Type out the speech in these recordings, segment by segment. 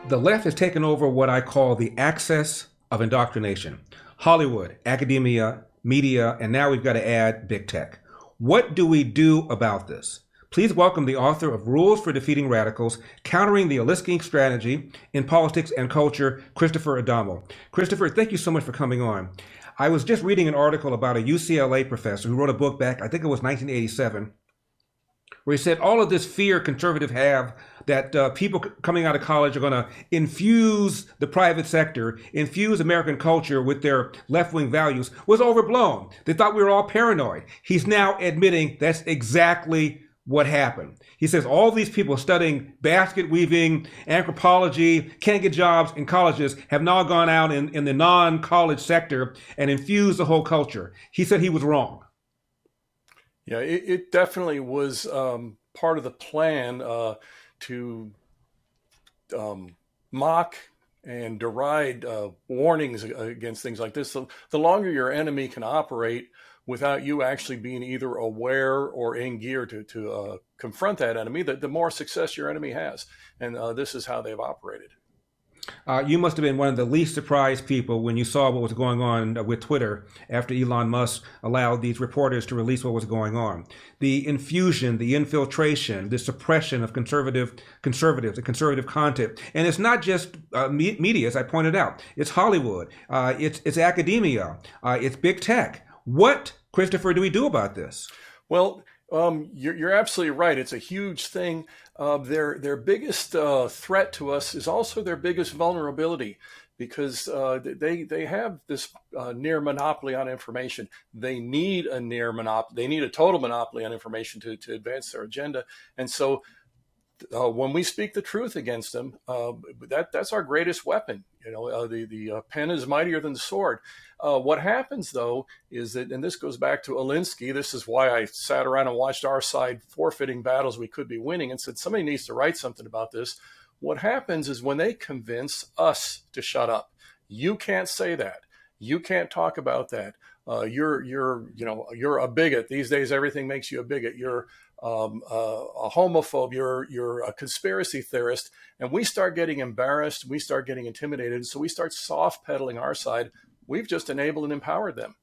The left has taken over what I call the axis of indoctrination. Hollywood, academia, media, and now we've got to add big tech. What do we do about this? Please welcome the author of Rules for Defeating Radicals, Countering the Alinsky Strategy in Politics and Culture, Christopher Adamo. Christopher, thank you so much for coming on. I was just reading an article about a UCLA professor who wrote a book back, I think it was 1987, where he said all of this fear conservatives have that people coming out of college are going to infuse the private sector, infuse American culture with their left-wing values was overblown. They thought we were all paranoid. He's now admitting that's exactly what happened. He says all these people studying basket weaving, anthropology, can't get jobs in colleges, have now gone out in the non-college sector and infused the whole culture. He said he was wrong. Yeah, it definitely was part of the plan to mock and deride warnings against things like this. So the longer your enemy can operate without you actually being either aware or in gear to confront that enemy, the more success your enemy has. And this is how they've operated. You must have been one of the least surprised people when you saw what was going on with Twitter after Elon Musk allowed these reporters to release what was going on. The infusion, the infiltration, the suppression of conservative content. And it's not just media, as I pointed out. It's Hollywood, it's academia, it's big tech. What, Christopher, do we do about this? Well, you're absolutely right. It's a huge thing. Their biggest threat to us is also their biggest vulnerability, because they have this near monopoly on information. They need a near monopoly. They need a total monopoly on information to advance their agenda. And so when we speak the truth against them, that's our greatest weapon. You know, the pen is mightier than the sword. What happens, though, is that, and this goes back to Alinsky, this is why I sat around and watched our side forfeiting battles we could be winning and said, somebody needs to write something about this. What happens is when they convince us to shut up, you can't say that. You can't talk about that. You're a bigot. These days, everything makes you a bigot. You're a homophobe, you're a conspiracy theorist, and we start getting embarrassed, we start getting intimidated, so we start soft pedaling our side. We've just enabled and empowered them.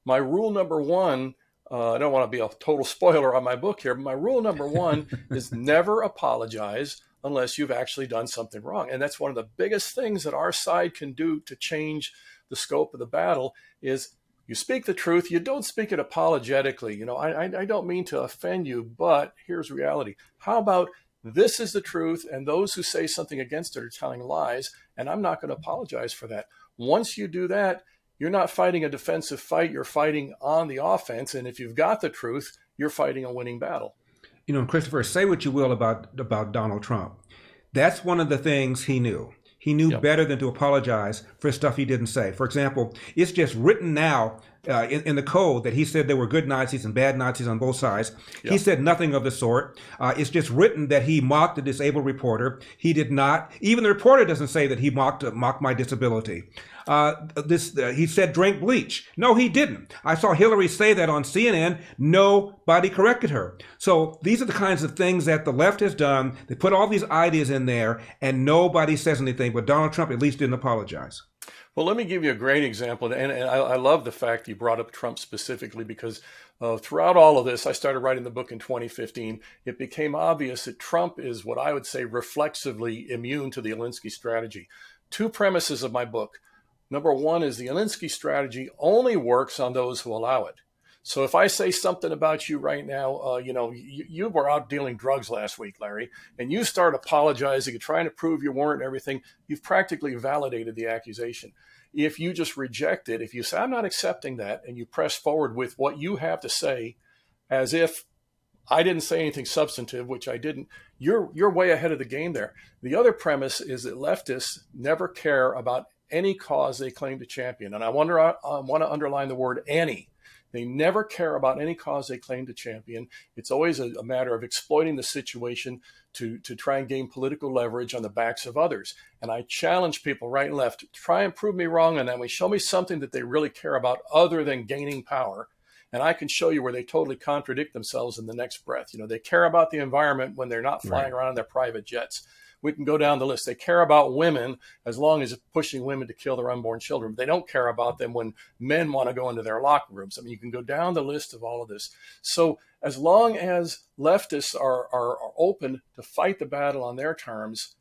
My rule number one, I don't want to be a total spoiler on my book here, but my rule number one is never apologize unless you've actually done something wrong. And that's one of the biggest things that our side can do to change the scope of the battle is you speak the truth. You don't speak it apologetically. You know, I don't mean to offend you, but here's reality. How about this is the truth, and those who say something against it are telling lies, and I'm not going to apologize for that. Once you do that, you're not fighting a defensive fight. You're fighting on the offense, and if you've got the truth, you're fighting a winning battle. You know, Christopher, say what you will about Donald Trump. That's one of the things he knew. He knew better than to apologize for stuff he didn't say. For example, it's just written now in the code that he said there were good Nazis and bad Nazis on both sides. He said nothing of the sort. It's just written that he mocked a disabled reporter. He did not. Even the reporter doesn't say that he mocked my disability. He said drink bleach. No, he didn't. I saw Hillary say that on CNN. Nobody corrected her. So these are the kinds of things that the left has done. They put all these ideas in there and nobody says anything, but Donald Trump at least didn't apologize. Well, let me give you a great example. And I love the fact you brought up Trump specifically because throughout all of this, I started writing the book in 2015. It became obvious that Trump is what I would say reflexively immune to the Alinsky strategy. Two premises of my book. Number one is the Alinsky strategy only works on those who allow it. So if I say something about you right now, you were out dealing drugs last week, Larry, and you start apologizing and trying to prove you weren't and everything, you've practically validated the accusation. If you just reject it, if you say, I'm not accepting that, and you press forward with what you have to say as if I didn't say anything substantive, which I didn't, you're way ahead of the game there. The other premise is that leftists never care about any cause they claim to champion. And I want to underline the word any. They never care about any cause they claim to champion. It's always a matter of exploiting the situation to try and gain political leverage on the backs of others. And I challenge people right and left, try and prove me wrong on that. Show me something that they really care about other than gaining power. And I can show you where they totally contradict themselves in the next breath. They care about the environment when they're not flying around in their private jets. We can go down the list. They care about women as long as it's pushing women to kill their unborn children. They don't care about them when men want to go into their locker rooms. I mean, you can go down the list of all of this. So as long as leftists are open to fight the battle on their terms,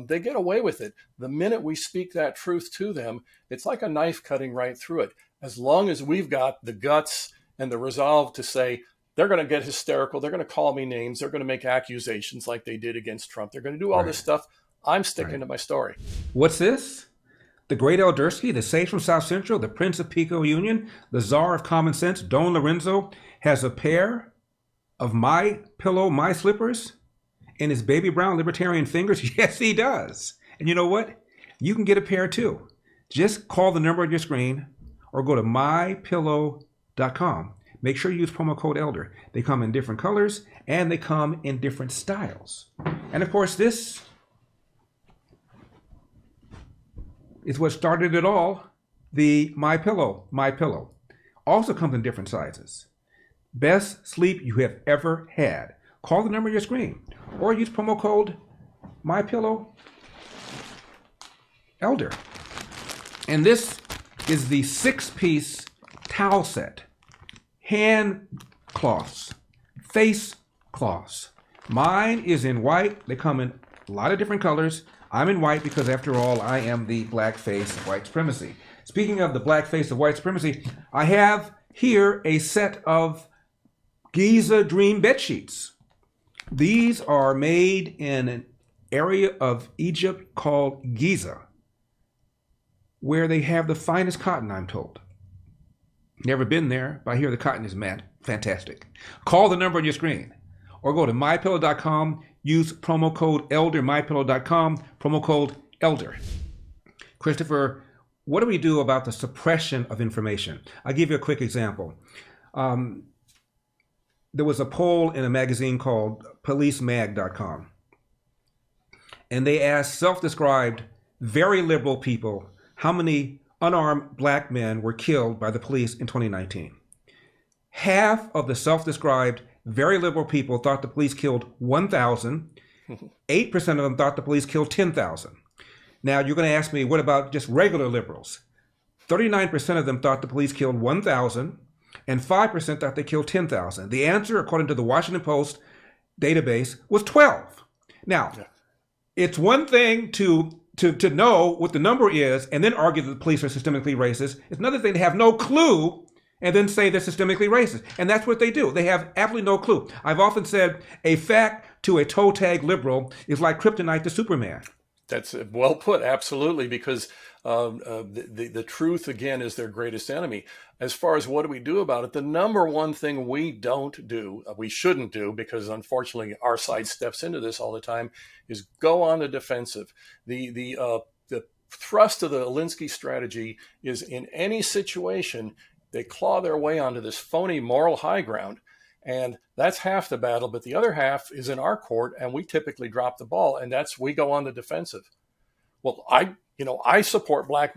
they get away with it. The minute we speak that truth to them, it's like a knife cutting right through it. As long as we've got the guts and the resolve to say, they're going to get hysterical. They're going to call me names. They're going to make accusations like they did against Trump. They're going to do all this stuff. I'm sticking to my story. What's this? The great Eldersky, the sage from South Central, the Prince of Pico Union, the Czar of Common Sense, Don Lorenzo, has a pair of MyPillow, My Slippers in his baby brown libertarian fingers. Yes, he does. And you know what? You can get a pair too. Just call the number on your screen or go to MyPillow.com. Make sure you use promo code ELDER. They come in different colors and they come in different styles. And of course, this is what started it all, the MyPillow. Also comes in different sizes. Best sleep you have ever had. Call the number on your screen or use promo code MyPillow ELDER. And this is the 6-piece towel set. Hand cloths, face cloths. Mine is in white. They come in a lot of different colors. I'm in white because, after all, I am the black face of white supremacy. Speaking of the black face of white supremacy, I have here a set of Giza Dream bed sheets. These are made in an area of Egypt called Giza, where they have the finest cotton, I'm told. Never been there, but I hear the cotton is fantastic. Call the number on your screen or go to MyPillow.com. Use promo code ELDER, MyPillow.com, promo code ELDER. Christopher, what do we do about the suppression of information? I'll give you a quick example. There was a poll in a magazine called PoliceMag.com, and they asked self-described, very liberal people how many unarmed black men were killed by the police in 2019. Half of the self-described very liberal people thought the police killed 1,000. 8% of them thought the police killed 10,000. Now you're going to ask me, what about just regular liberals? 39% of them thought the police killed 1,000 and 5% thought they killed 10,000. The answer, according to the Washington Post database, was 12. Now, it's one thing to know what the number is and then argue that the police are systemically racist. It's another thing to have no clue and then say they're systemically racist. And that's what they do. They have absolutely no clue. I've often said a fact to a toe tag liberal is like kryptonite to Superman. That's well put, absolutely, because the truth, again, is their greatest enemy. As far as what do we do about it, the number one thing we don't do, we shouldn't do, because unfortunately our side steps into this all the time, is go on the defensive. The thrust of the Alinsky strategy is, in any situation, they claw their way onto this phony moral high ground. And that's half the battle, but the other half is in our court, and we typically drop the ball, and that's we go on the defensive. Well, I support Black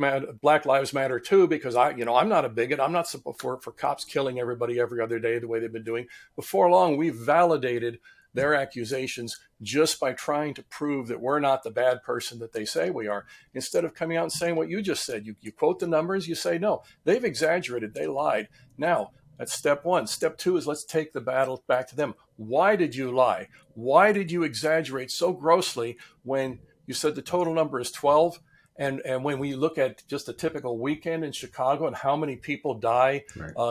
Lives Matter too, because I'm not a bigot. I'm not for cops killing everybody every other day the way they've been doing. Before long, we've validated their accusations just by trying to prove that we're not the bad person that they say we are, instead of coming out and saying what you just said. You quote the numbers, you say, no, they've exaggerated, they lied. Now, that's step one. Step two is let's take the battle back to them. Why did you lie? Why did you exaggerate so grossly when you said the total number is 12? And when we look at just a typical weekend in Chicago and how many people die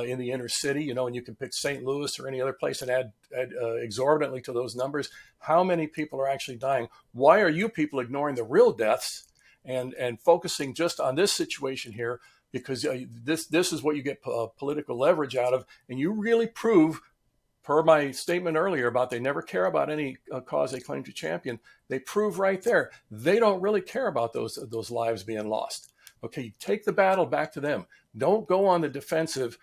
in the inner city, and you can pick St. Louis or any other place and add exorbitantly to those numbers, how many people are actually dying? Why are you people ignoring the real deaths and focusing just on this situation here? Because this is what you get political leverage out of, and you really prove, per my statement earlier about they never care about any cause they claim to champion, they prove right there they don't really care about those lives being lost. Okay, take the battle back to them. Don't go on the defensive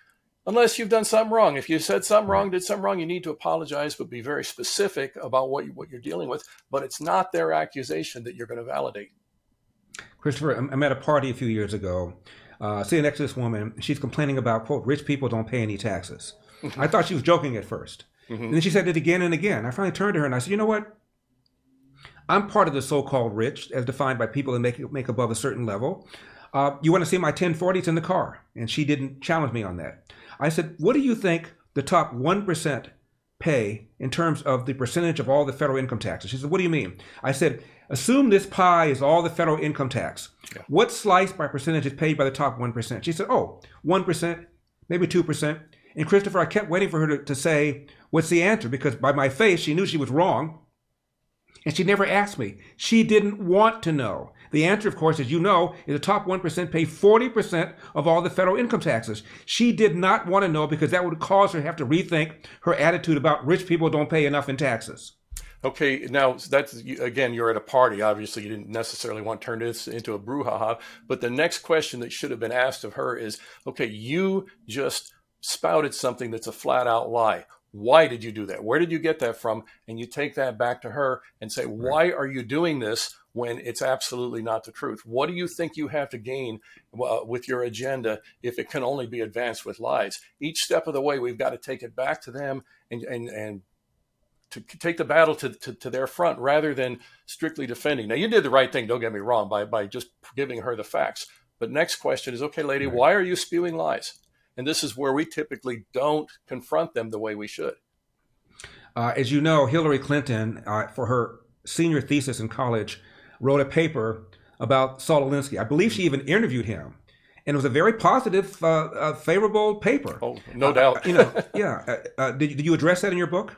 unless you've done something wrong. If you said something wrong, did something wrong, you need to apologize, but be very specific about what you're dealing with. But it's not their accusation that you're going to validate. Christopher, I'm at a party a few years ago. Sitting next to this woman, she's complaining about, quote, rich people don't pay any taxes. I thought she was joking at first. Mm-hmm. And then she said it again and again. I finally turned to her and I said, you know what? I'm part of the so-called rich, as defined by people that make above a certain level. You want to see my 1040? It's in the car. And she didn't challenge me on that. I said, what do you think the top 1% pay in terms of the percentage of all the federal income taxes? She said, what do you mean? I said, assume this pie is all the federal income tax. Yeah. What slice by percentage is paid by the top 1%? She said, 1%, maybe 2%. And Christopher, I kept waiting for her to say, what's the answer? Because by my face, she knew she was wrong. And she never asked me. She didn't want to know. The answer, of course, as you know, is the top 1% pay 40% of all the federal income taxes. She did not want to know because that would cause her to have to rethink her attitude about rich people don't pay enough in taxes. Okay, now that's, again, you're at a party. Obviously, you didn't necessarily want to turn this into a brouhaha. But the next question that should have been asked of her is, okay, you just spouted something that's a flat out lie. Why did you do that? Where did you get that from? And you take that back to her and say, why are you doing this when it's absolutely not the truth? What do you think you have to gain with your agenda if it can only be advanced with lies? Each step of the way, we've got to take it back to them and to take the battle to their front rather than strictly defending. Now, you did the right thing, don't get me wrong, by just giving her the facts. But next question is, okay, lady, why are you spewing lies? And this is where we typically don't confront them the way we should. As you know, Hillary Clinton, for her senior thesis in college, wrote a paper about Saul Alinsky. I believe she even interviewed him. And it was a very positive, favorable paper. Oh, no doubt. Did you address that in your book?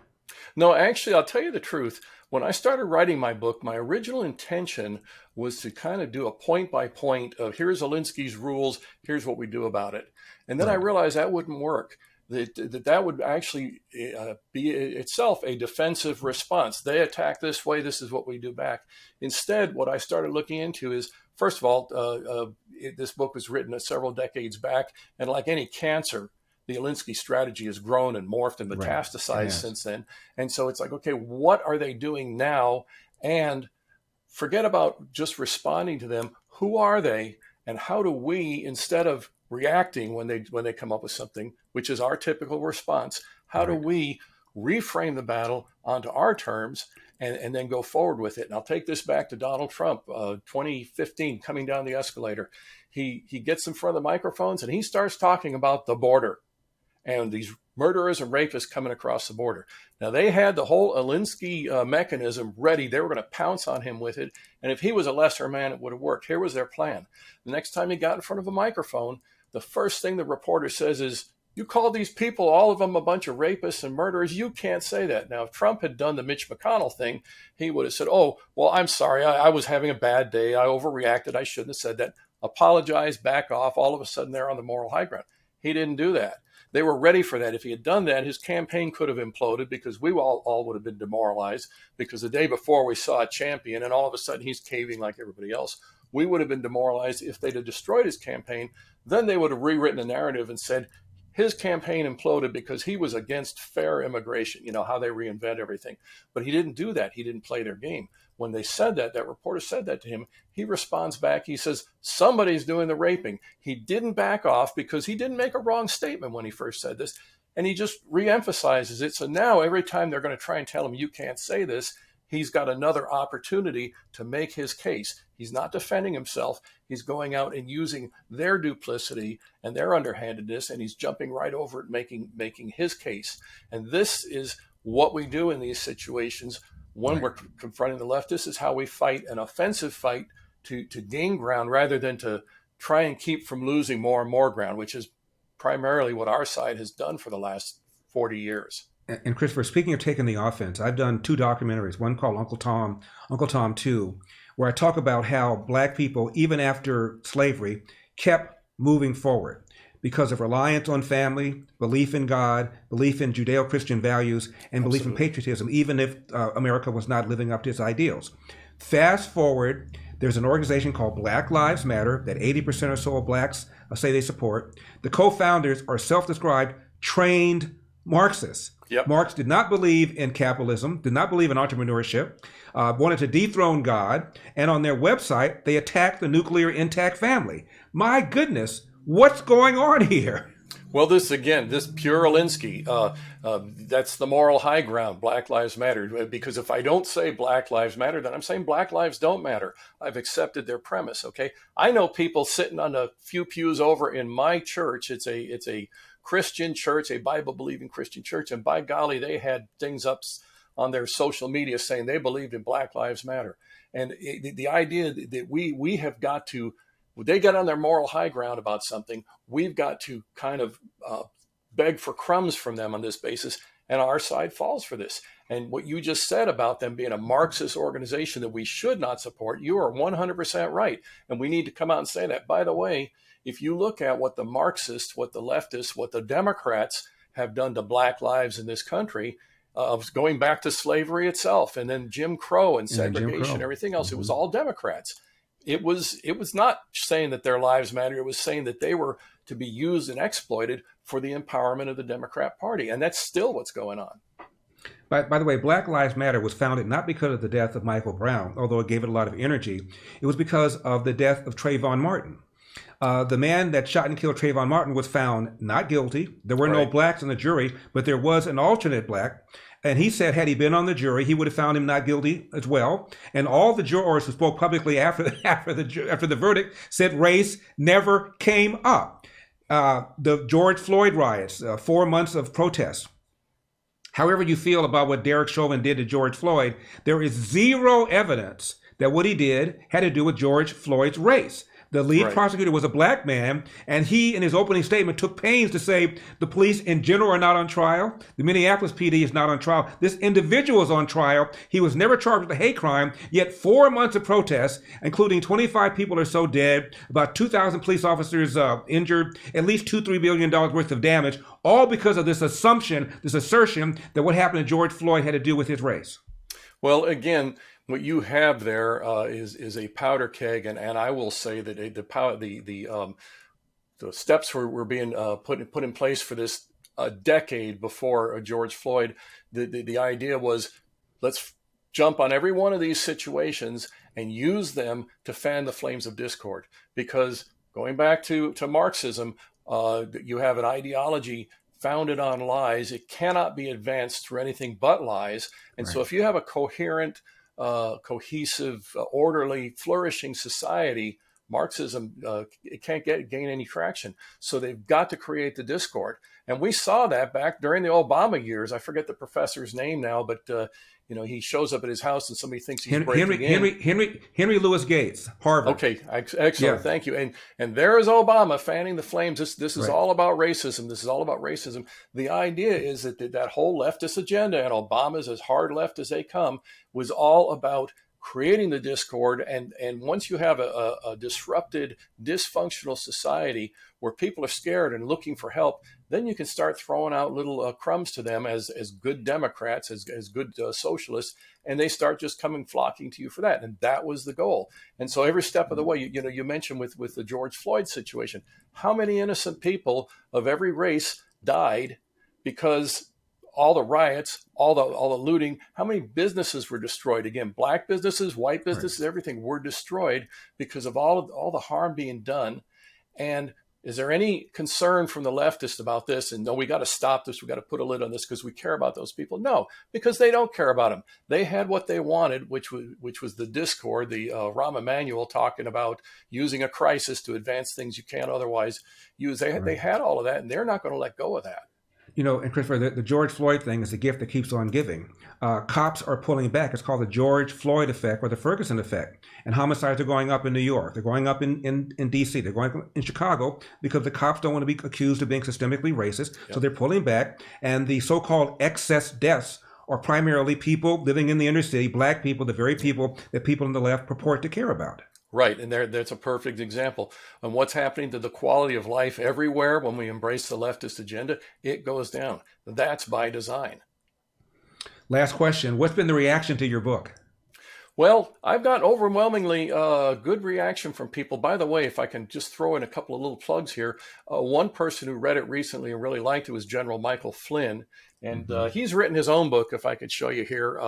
No, actually, I'll tell you the truth. When I started writing my book, my original intention was to kind of do a point by point of here's Alinsky's rules, here's what we do about it. And then I realized that wouldn't work, that would actually be itself a defensive response. They attack this way, this is what we do back. Instead, what I started looking into is, first of all, this book was written several decades back, and like any cancer, the Alinsky strategy has grown and morphed and metastasized since then. And so it's like, okay, what are they doing now? And forget about just responding to them. Who are they? And how do we, instead of reacting when they come up with something, which is our typical response, how do we reframe the battle onto our terms and then go forward with it? And I'll take this back to Donald Trump, 2015, coming down the escalator. He gets in front of the microphones and he starts talking about the border and these murderers and rapists coming across the border. Now, they had the whole Alinsky mechanism ready. They were going to pounce on him with it. And if he was a lesser man, it would have worked. Here was their plan. The next time he got in front of a microphone, the first thing the reporter says is, you call these people, all of them, a bunch of rapists and murderers. You can't say that. Now, if Trump had done the Mitch McConnell thing, he would have said, oh, well, I'm sorry. I was having a bad day. I overreacted. I shouldn't have said that. Apologize, back off. All of a sudden, they're on the moral high ground. He didn't do that. They were ready for that. If he had done that, his campaign could have imploded because we all would have been demoralized, because the day before we saw a champion and all of a sudden he's caving like everybody else. We would have been demoralized. If they'd have destroyed his campaign, then they would have rewritten the narrative and said his campaign imploded because he was against fair immigration, you know, how they reinvent everything. But he didn't do that. He didn't play their game. When they said that reporter said that to him, he responds back. He says, somebody's doing the raping. He didn't back off because he didn't make a wrong statement when he first said this. And he just reemphasizes it. So now every time they're going to try and tell him, you can't say this, he's got another opportunity to make his case. He's not defending himself. He's going out and using their duplicity and their underhandedness, and he's jumping right over it, making his case. And this is what we do in these situations when we're confronting the left. This is how we fight an offensive fight to gain ground rather than to try and keep from losing more and more ground, which is primarily what our side has done for the last 40 years. And Christopher, speaking of taking the offense, I've done 2 documentaries, one called Uncle Tom 2, where I talk about how Black people, even after slavery, kept moving forward because of reliance on family, belief in God, belief in Judeo-Christian values, and belief in patriotism, even if America was not living up to its ideals. Fast forward, there's an organization called Black Lives Matter that 80% or so of Blacks say they support. The co-founders are self-described trained Marxists. Yep. Marx did not believe in capitalism, did not believe in entrepreneurship, wanted to dethrone God, and on their website, they attacked the nuclear intact family. My goodness, what's going on here? Well, this pure Alinsky, that's the moral high ground. Black Lives Matter. Because if I don't say Black Lives Matter, then I'm saying Black lives don't matter. I've accepted their premise. Okay, I know people sitting on a few pews over in my church. It's a Christian church, a Bible believing Christian church, and by golly, they had things up on their social media saying they believed in Black Lives Matter, and the idea that we have got to. They got on their moral high ground about something. We've got to kind of beg for crumbs from them on this basis, and our side falls for this. And what you just said about them being a Marxist organization that we should not support, you are 100% right. And we need to come out and say that. By the way, if you look at what the Marxists, what the leftists, what the Democrats have done to Black lives in this country, going back to slavery itself, and then Jim Crow and segregation, and everything else, it was all Democrats. It was not saying that their lives matter. It was saying that they were to be used and exploited for the empowerment of the Democrat Party. And that's still what's going on. By the way, Black Lives Matter was founded not because of the death of Michael Brown, although it gave it a lot of energy. It was because of the death of Trayvon Martin. The man that shot and killed Trayvon Martin was found not guilty. There were no blacks in the jury, but there was an alternate black. And he said, had he been on the jury, he would have found him not guilty as well. And all the jurors who spoke publicly after the verdict said race never came up. The George Floyd riots, 4 months of protests. However you feel about what Derek Chauvin did to George Floyd, there is zero evidence that what he did had to do with George Floyd's race. The lead prosecutor was a black man, and he, in his opening statement, took pains to say the police in general are not on trial. The Minneapolis PD is not on trial. This individual is on trial. He was never charged with a hate crime, yet 4 months of protests, including 25 people or so dead, about 2,000 police officers injured, at least $2-3 billion worth of damage, all because of this assertion that what happened to George Floyd had to do with his race. Well, again, what you have there is a powder keg, and I will say that the steps were being put in place for this a decade before George Floyd. The idea was, let's jump on every one of these situations and use them to fan the flames of discord. Because going back to Marxism, you have an ideology founded on lies. It cannot be advanced through anything but lies. And so if you have a coherent, cohesive, orderly, flourishing society, Marxism it can't gain any traction. So they've got to create the discord. And we saw that back during the Obama years. I forget the professor's name now, but he shows up at his house and somebody thinks he's breaking in. Henry Louis Gates, Harvard. Okay, excellent. Yeah. Thank you. And there is Obama fanning the flames. This is all about racism. This is all about racism. The idea is that whole leftist agenda, and Obama's as hard left as they come, was all about creating the discord. And once you have a disrupted, dysfunctional society where people are scared and looking for help, then you can start throwing out little crumbs to them as good Democrats, as good socialists, and they start just flocking to you for that. And that was the goal. And so every step of the way, you mentioned with the George Floyd situation, how many innocent people of every race died because all the riots, all the looting, how many businesses were destroyed? Again, black businesses, white businesses, everything were destroyed because of all the harm being done. And is there any concern from the leftists about this? And no, we got to stop this. We got to put a lid on this because we care about those people. No, because they don't care about them. They had what they wanted, which was the discord, the Rahm Emanuel talking about using a crisis to advance things you can't otherwise use. They had all of that, and they're not going to let go of that. And Christopher, the George Floyd thing is a gift that keeps on giving. Cops are pulling back. It's called the George Floyd Effect or the Ferguson Effect. And homicides are going up in New York. They're going up in D.C. They're going up in Chicago because the cops don't want to be accused of being systemically racist. Yep. So they're pulling back. And the so-called excess deaths are primarily people living in the inner city, black people, the very people that people on the left purport to care about. Right. And that's a perfect example. And what's happening to the quality of life everywhere when we embrace the leftist agenda, it goes down. That's by design. Last question. What's been the reaction to your book? Well, I've got overwhelmingly good reaction from people. By the way, if I can just throw in a couple of little plugs here, one person who read it recently and really liked it was General Michael Flynn. And he's written his own book, if I could show you here.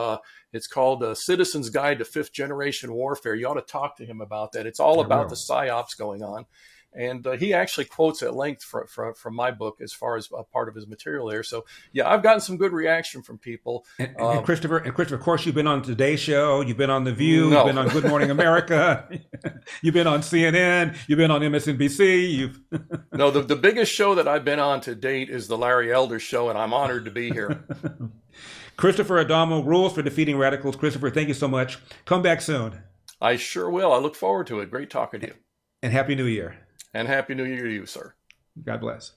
It's called Citizen's Guide to Fifth Generation Warfare. You ought to talk to him about that. It's all about the PSYOPs going on. And he actually quotes at length from my book as far as a part of his material there. So yeah, I've gotten some good reaction from people. And Christopher, of course, you've been on Today's Show, you've been on The View, No. you've been on Good Morning America, you've been on CNN, you've been on MSNBC. No, the biggest show that I've been on to date is the Larry Elder Show, and I'm honored to be here. Christopher Adamo, Rules for Defeating Radicals. Christopher, thank you so much. Come back soon. I sure will. I look forward to it. Great talking to you. And Happy New Year. And Happy New Year to you, sir. God bless.